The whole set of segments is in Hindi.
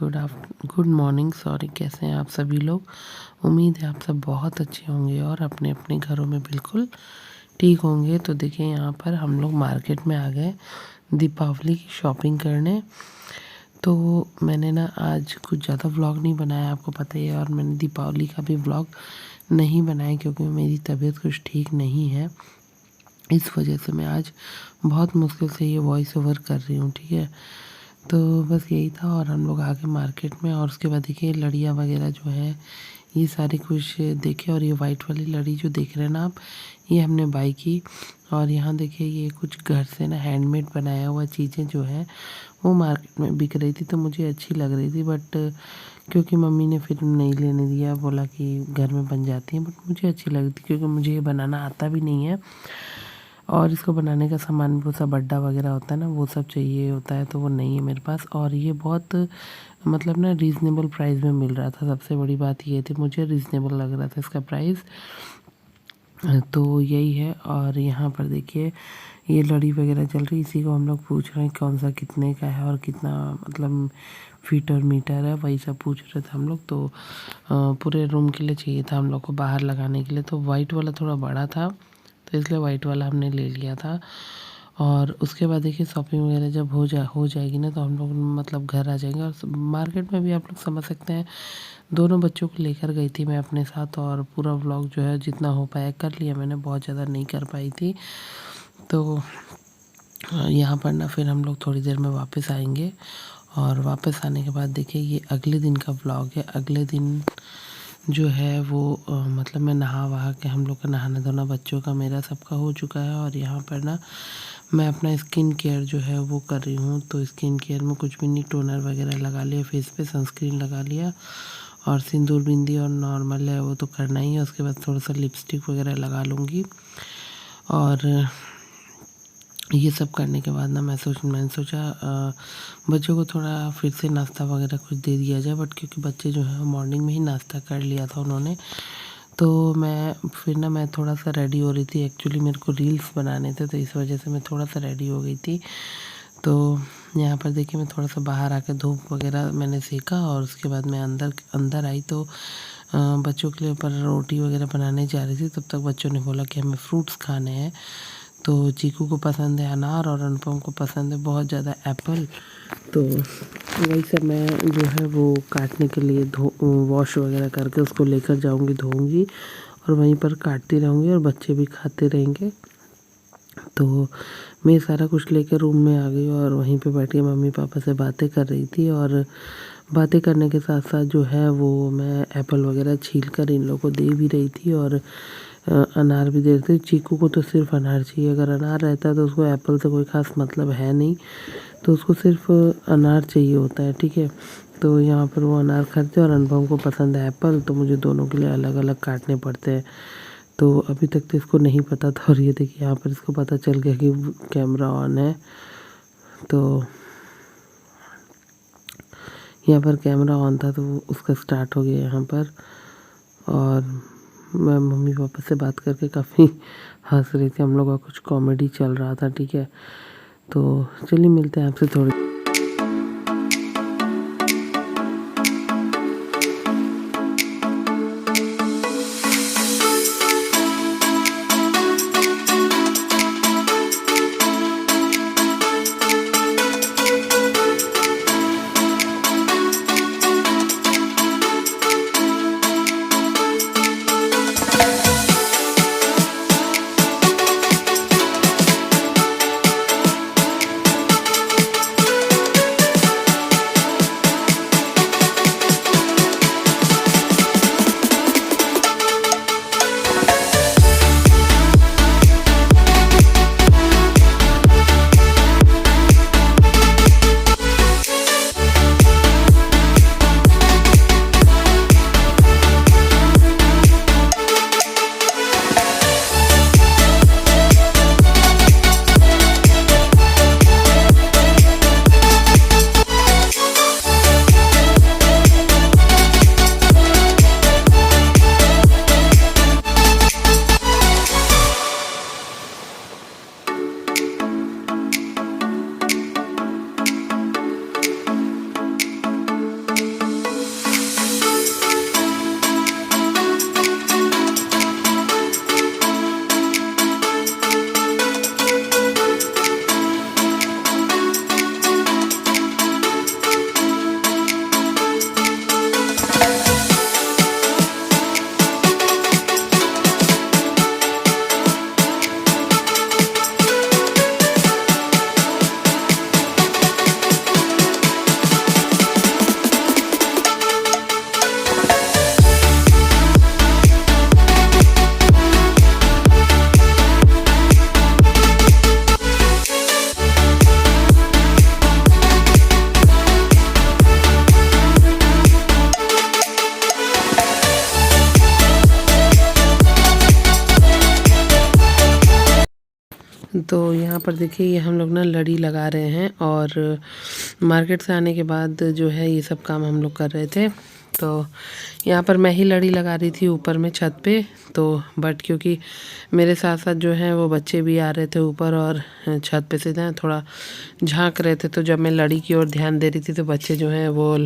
Good morning. सॉरी, कैसे हैं आप सभी लोग। उम्मीद है आप सब बहुत अच्छे होंगे और अपने अपने घरों में बिल्कुल ठीक होंगे। तो देखिए, यहाँ पर हम लोग मार्केट में आ गए दीपावली की शॉपिंग करने। तो मैंने ना आज कुछ ज़्यादा व्लॉग नहीं बनाया, आपको पता ही है, और मैंने दीपावली का भी व्लॉग नहीं बनाया क्योंकि मेरी तबीयत कुछ ठीक नहीं है। इस वजह से मैं आज बहुत मुश्किल से ये वॉइस ओवर कर रही हूँ, ठीक है। तो बस यही था, और हम लोग आ गए मार्केट में। और उसके बाद देखिए लड़ियाँ वगैरह जो है ये सारी कुछ देखे। और ये वाइट वाली लड़ी जो देख रहे हैं ना आप, ये हमने बाई की। और यहाँ देखिए ये कुछ घर से ना हैंडमेड बनाया हुआ चीज़ें जो है वो मार्केट में बिक रही थी, तो मुझे अच्छी लग रही थी। बट क्योंकि मम्मी ने फिर नहीं लेने दिया, बोला कि घर में बन जाती है। बट मुझे अच्छी लगी थी क्योंकि मुझे ये बनाना आता भी नहीं है, और इसको बनाने का सामान वो सब बड्डा वगैरह होता है ना, वो सब चाहिए होता है, तो वो नहीं है मेरे पास। और ये बहुत मतलब ना रीज़नेबल प्राइस में मिल रहा था। सबसे बड़ी बात ये थी, मुझे रीज़नेबल लग रहा था इसका प्राइस। तो यही है। और यहाँ पर देखिए ये लड़ी वगैरह चल रही, इसी को हम लोग पूछ रहे हैं कौन सा कितने का है और कितना मतलब फीट और मीटर है, वही सब पूछ रहे थे हम लोग। तो पूरे रूम के लिए चाहिए था हम लोग को, बाहर लगाने के लिए। तो वाइट वाला थोड़ा बड़ा था, तो इसलिए वाइट वाला हमने ले लिया था। और उसके बाद देखिए शॉपिंग वगैरह जब हो जाएगी ना, तो हम लोग मतलब घर आ जाएंगे। और मार्केट में भी आप लोग समझ सकते हैं, दोनों बच्चों को लेकर गई थी मैं अपने साथ, और पूरा व्लॉग जो है जितना हो पाया कर लिया मैंने, बहुत ज़्यादा नहीं कर पाई थी। तो यहाँ पर ना फिर हम लोग थोड़ी देर में वापस आएंगे। और वापस आने के बाद देखिए ये अगले दिन का व्लॉग है। अगले दिन जो है वो मतलब मैं नहा वहा के, हम लोग का नहाना धोना बच्चों का मेरा सबका हो चुका है। और यहाँ पर ना मैं अपना स्किन केयर जो है वो कर रही हूँ। तो स्किन केयर में कुछ भी नहीं, टोनर वगैरह लगा लिया, फेस पे सनस्क्रीन लगा लिया, और सिंदूर बिंदी और नॉर्मल है वो तो करना ही है। उसके बाद थोड़ा सा लिपस्टिक वगैरह लगा लूँगी। और ये सब करने के बाद ना मैंने सोचा बच्चों को थोड़ा फिर से नाश्ता वगैरह कुछ दे दिया जाए। बट क्योंकि बच्चे जो है मॉर्निंग में ही नाश्ता कर लिया था उन्होंने, तो मैं थोड़ा सा रेडी हो रही थी। एक्चुअली मेरे को रील्स बनाने थे, तो इस वजह से मैं थोड़ा सा रेडी हो गई थी। तो यहाँ पर देखिए मैं थोड़ा सा बाहर आके धूप वगैरह मैंने सेका, और उसके बाद मैं अंदर आई। तो बच्चों के लिए ऊपर रोटी वगैरह बनाने जा रही थी। तब तक बच्चों ने बोला कि हमें फ्रूट्स खाने हैं। तो चीकू को पसंद है अनार, और अनुपम को पसंद है बहुत ज़्यादा एप्पल। तो वही सब मैं जो है वो काटने के लिए वॉश वगैरह करके उसको लेकर जाऊंगी, धोऊंगी, और वहीं पर काटती रहूँगी, और बच्चे भी खाते रहेंगे। तो मैं सारा कुछ लेकर रूम में आ गई, और वहीं पे बैठ के मम्मी पापा से बातें कर रही थी। और बातें करने के साथ साथ जो है वो मैं एप्पल वगैरह छील कर इन लोगों को दे भी रही थी, और अनार भी दे रही थी। चीकू को तो सिर्फ अनार चाहिए, अगर अनार रहता है तो उसको एप्पल से कोई ख़ास मतलब है नहीं, तो उसको सिर्फ अनार चाहिए होता है, ठीक है। तो यहाँ पर वो अनार खाते हैं, और अनुपम को पसंद है एप्पल, तो मुझे दोनों के लिए अलग अलग काटने पड़ते हैं। तो अभी तक तो इसको नहीं पता था, और ये देखिए यहाँ पर इसको पता चल गया कि कैमरा ऑन है। तो यहाँ पर कैमरा ऑन था, तो उसका स्टार्ट हो गया यहाँ पर। और मैं मम्मी पापा से बात करके काफ़ी हंस रही थी, हम लोग का कुछ कॉमेडी चल रहा था, ठीक है। तो चलिए मिलते हैं आपसे थोड़ी। तो यहाँ पर देखिए ये हम लोग ना लड़ी लगा रहे हैं और मार्केट से आने के बाद जो है ये सब काम हम लोग कर रहे थे। तो यहाँ पर मैं ही लड़ी लगा रही थी ऊपर में छत पे। तो बट क्योंकि मेरे साथ साथ जो है वो बच्चे भी आ रहे थे ऊपर और छत पे से ना थोड़ा झांक रहे थे, तो जब मैं लड़ी की ओर ध्यान दे रही थी तो बच्चे जो हैं वो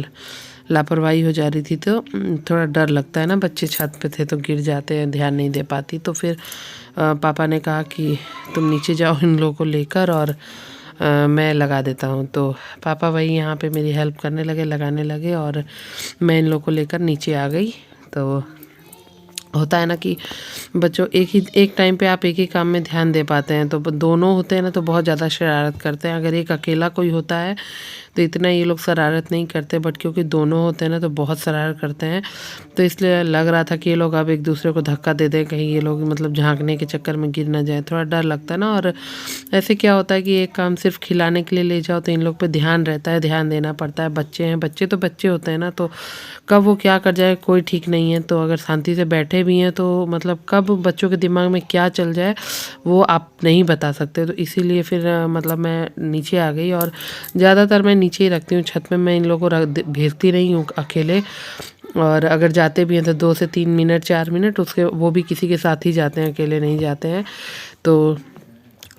लापरवाही हो जा रही थी। तो थोड़ा डर लगता है ना, बच्चे छत पे थे तो गिर जाते हैं, ध्यान नहीं दे पाती। तो फिर पापा ने कहा कि तुम नीचे जाओ इन लोगों को लेकर और मैं लगा देता हूँ। तो पापा वही यहाँ पे मेरी हेल्प करने लगे, लगाने लगे और मैं इन लोगों को लेकर नीचे आ गई। तो होता है ना कि बच्चों एक टाइम पे आप एक ही काम में ध्यान दे पाते हैं, तो दोनों होते हैं ना तो बहुत ज़्यादा शरारत करते हैं। अगर एक अकेला कोई होता है तो इतना ये लोग शरारत नहीं करते, बट क्योंकि दोनों होते हैं ना तो बहुत शरारत करते हैं। तो इसलिए लग रहा था कि ये लोग अब एक दूसरे को धक्का दे दें, कहीं ये लोग मतलब झांकने के चक्कर में गिर ना जाए, थोड़ा डर लगता है ना। और ऐसे क्या होता है कि एक काम सिर्फ खिलाने के लिए ले जाओ तो इन लोग पे ध्यान रहता है, ध्यान देना पड़ता है। बच्चे हैं, बच्चे तो बच्चे होते हैं ना, तो कब वो क्या कर जाए कोई ठीक नहीं है। तो अगर शांति से बैठे भी हैं तो मतलब कब बच्चों के दिमाग में क्या चल जाए वो आप नहीं बता सकते। तो इसीलिए फिर मतलब मैं नीचे आ गई और ज़्यादातर मैं नीचे ही रखती हूँ छत में। मैं इन लोगों को भेजती नहीं हूँ अकेले, और अगर जाते भी हैं तो 2 से 3 मिनट 4 मिनट, उसके वो भी किसी के साथ ही जाते हैं, अकेले नहीं जाते हैं। तो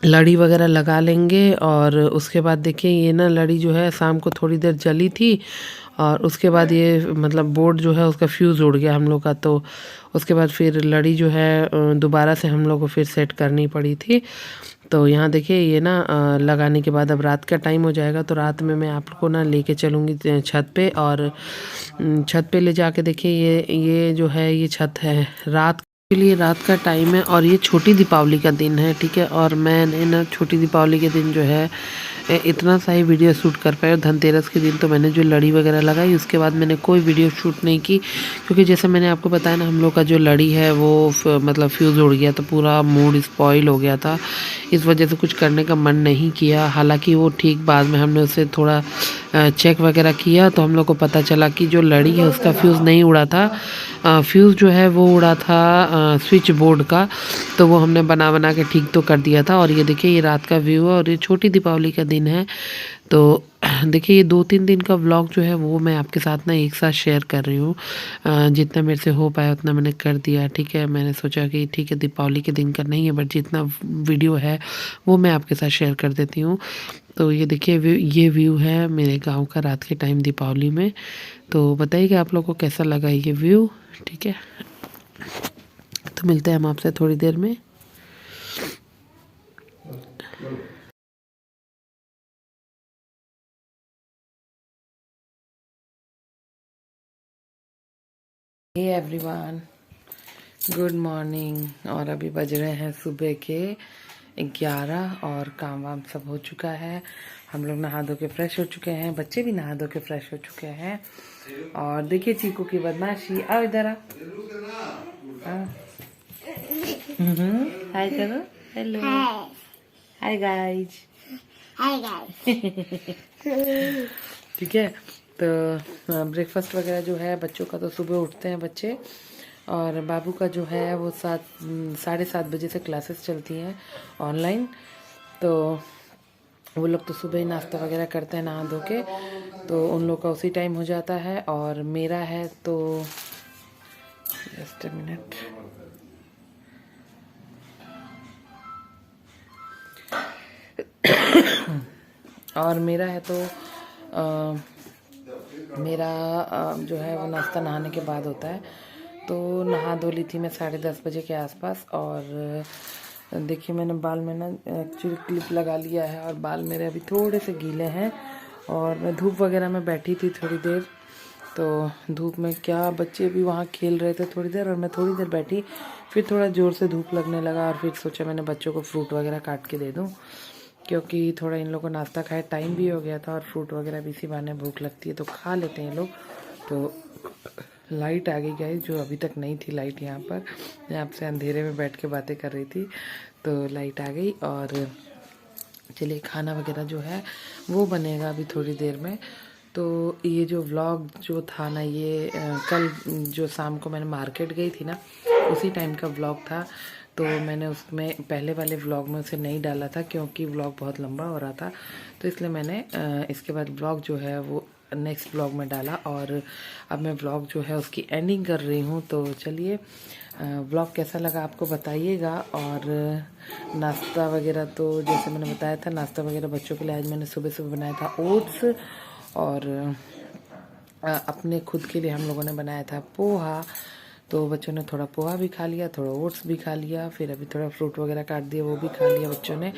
लड़ी वगैरह लगा लेंगे और उसके बाद देखिए ये ना लड़ी जो है शाम को थोड़ी देर जली थी और उसके बाद ये मतलब बोर्ड जो है उसका फ्यूज़ उड़ गया हम लोग का। तो उसके बाद फिर लड़ी जो है दोबारा से हम लोग को फिर सेट करनी पड़ी थी। तो यहाँ देखिए ये ना लगाने के बाद अब रात का टाइम हो जाएगा, तो रात में मैं आप लोग को ना लेके चलूँगी छत पे। और छत पे ले जाके देखिए ये जो है ये छत है रात के लिए, रात का टाइम है और ये छोटी दीपावली का दिन है, ठीक है। और मैंने ना छोटी दीपावली के दिन जो है इतना सा ही वीडियो शूट कर पाया। धनतेरस के दिन तो मैंने जो लड़ी वगैरह लगाई उसके बाद मैंने कोई वीडियो शूट नहीं की, क्योंकि जैसे मैंने आपको बताया ना हम लोग का जो लड़ी है वो मतलब फ्यूज़ उड़ गया, तो पूरा मूड स्पॉइल हो गया था। इस वजह से कुछ करने का मन नहीं किया। हालांकि वो ठीक बाद में हमने उसे थोड़ा चेक वगैरह किया तो हम लोग को पता चला कि जो लड़ी है उसका फ्यूज़ नहीं उड़ा था, फ्यूज़ जो है वो उड़ा था स्विच बोर्ड का। तो वो हमने बना के ठीक तो कर दिया था। और ये देखिए ये रात का व्यू है और ये छोटी दीपावली का दिन है। तो देखिए ये 2-3 दिन का व्लॉग जो है वो मैं आपके साथ ना एक साथ शेयर कर रही हूँ। जितना मेरे से हो पाया उतना मैंने कर दिया, ठीक है। मैंने सोचा कि ठीक है दीपावली के दिन का नहीं है, बट जितना वीडियो है वो मैं आपके साथ शेयर कर देती हूँ। तो ये देखिए ये व्यू है मेरे गांव का रात के टाइम दीपावली में। तो बताइएगा आप लोग को कैसा लगा ये व्यू, ठीक है। तो मिलते हैं हम आपसे थोड़ी देर में। Hey everyone, good morning. और अभी बज रहे हैं सुबह के 11 और काम वाम सब हो चुका है। हम लोग नहा धो के फ्रेश हो चुके हैं, बच्चे भी नहा धो के फ्रेश हो चुके हैं। और देखिए चीकू की बदमाशी, आओ इधर आ, हाय करो, hello, hi guys, hi guys. ठीक है। तो ब्रेकफास्ट वगैरह जो है बच्चों का तो सुबह उठते हैं बच्चे, और बाबू का जो है वो 7-7:30 बजे से क्लासेस चलती हैं ऑनलाइन। तो वो लोग तो सुबह ही नाश्ता वगैरह करते हैं नहा धो के, तो उन लोग का उसी टाइम हो जाता है। और मेरा है तो जस्ट अ मिनट, और मेरा है तो मेरा जो है वो नाश्ता नहाने के बाद होता है। तो नहा धो ली थी मैं 10:30 बजे के आसपास। और देखिए मैंने बाल में ना एक्चुअली क्लिप लगा लिया है और बाल मेरे अभी थोड़े से गीले हैं। और मैं धूप वगैरह में बैठी थी थोड़ी देर, तो धूप में क्या बच्चे भी वहाँ खेल रहे थे थोड़ी देर, और मैं थोड़ी देर बैठी, फिर थोड़ा ज़ोर से धूप लगने लगा और फिर सोचा मैंने बच्चों को फ्रूट वगैरह काट के दे दूँ, क्योंकि थोड़ा इन लोगों को नाश्ता खाए टाइम भी हो गया था और फ्रूट वगैरह भी इसी बहाने भूख लगती है तो खा लेते हैं लोग। तो लाइट आ गई गाइस, जो अभी तक नहीं थी लाइट यहाँ पर। मैं आपसे अंधेरे में बैठ के बातें कर रही थी तो लाइट आ गई। और चलिए खाना वगैरह जो है वो बनेगा अभी थोड़ी देर में। तो ये जो व्लॉग जो था ना ये कल जो शाम को मैंने मार्केट गई थी ना उसी टाइम का व्लॉग था। तो मैंने उसमें पहले वाले व्लॉग में उसे नहीं डाला था क्योंकि व्लॉग बहुत लंबा हो रहा था, तो इसलिए मैंने इसके बाद व्लॉग जो है वो नेक्स्ट व्लॉग में डाला। और अब मैं व्लॉग जो है उसकी एंडिंग कर रही हूँ। तो चलिए, व्लॉग कैसा लगा आपको बताइएगा। और नाश्ता वगैरह तो जैसे मैंने बताया था, नाश्ता वगैरह बच्चों के लिए आज मैंने सुबह सुबह बनाया था ओट्स, और अपने खुद के लिए हम लोगों ने बनाया था पोहा। तो बच्चों ने थोड़ा पोहा भी खा लिया, थोड़ा ओट्स भी खा लिया, फिर अभी थोड़ा फ्रूट वगैरह काट दिया, वो भी खा लिया बच्चों ने।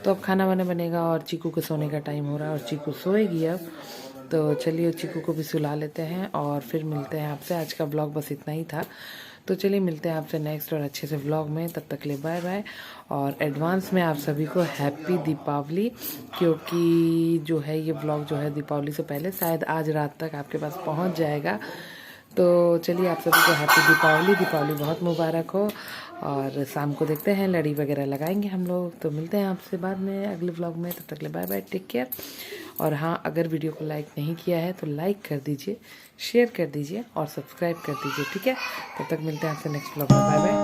तो अब खाना वाना बनेगा और चीकू के सोने का टाइम हो रहा है और चीकू सोएगी अब। तो चलिए चीकू को भी सुला लेते हैं और फिर मिलते हैं आपसे। आज का ब्लॉग बस इतना ही था। तो चलिए मिलते हैं आपसे नेक्स्ट और अच्छे से व्लॉग में। तब तक के लिए बाय बाय, और एडवांस में आप सभी को हैप्पी दीपावली, क्योंकि जो है ये व्लॉग जो है दीपावली से पहले शायद आज रात तक आपके पास पहुंच जाएगा। तो चलिए आप सभी को हैप्पी दीपावली, दीपावली बहुत मुबारक हो। और शाम को देखते हैं, लड़ी वगैरह लगाएंगे हम लोग। तो मिलते हैं आपसे बाद में अगले व्लॉग में। तब तक के लिए बाय बाय, टेक केयर। और हाँ, अगर वीडियो को लाइक नहीं किया है तो लाइक कर दीजिए, शेयर कर दीजिए और सब्सक्राइब कर दीजिए, ठीक है। तब तक मिलते हैं आपसे नेक्स्ट व्लॉग में। Bye bye.